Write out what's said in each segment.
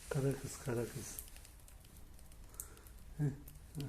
Kara kız, kara kız. Heh, heh.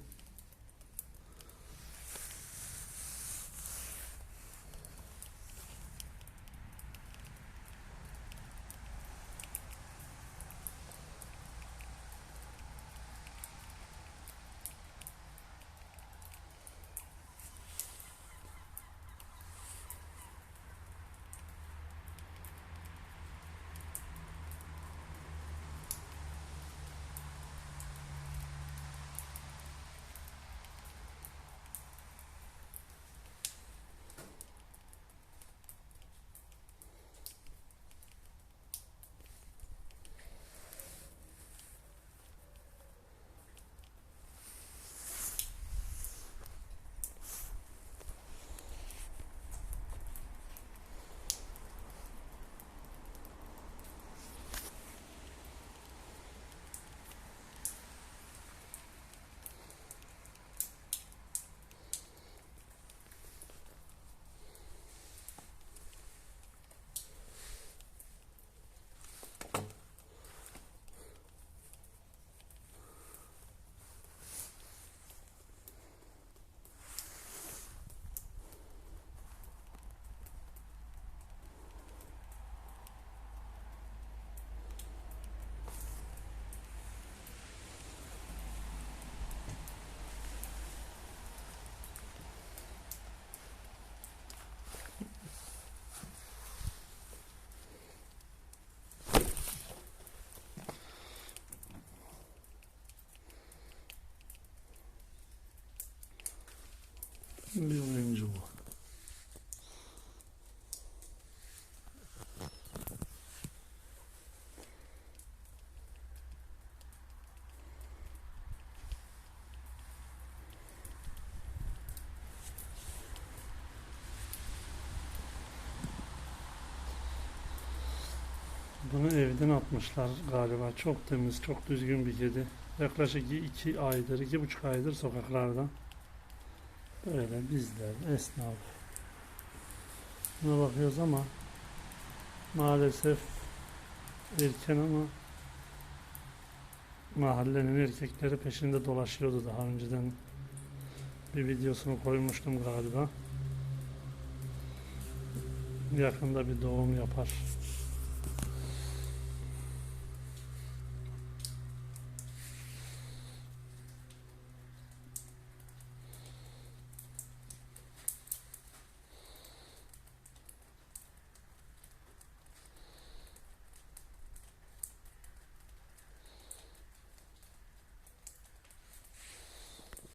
Bir oyuncu bu. Bunu evden atmışlar galiba. Çok temiz, çok düzgün bir kedi. Yaklaşık 2 aydır, 2,5 aydır sokaklarda. Böyle bizler, esnaf. Buna bakıyoruz ama maalesef erken, ama mahallenin erkekleri peşinde dolaşıyordu daha önceden. Bir videosunu koymuştum galiba. Yakında bir doğum yapar.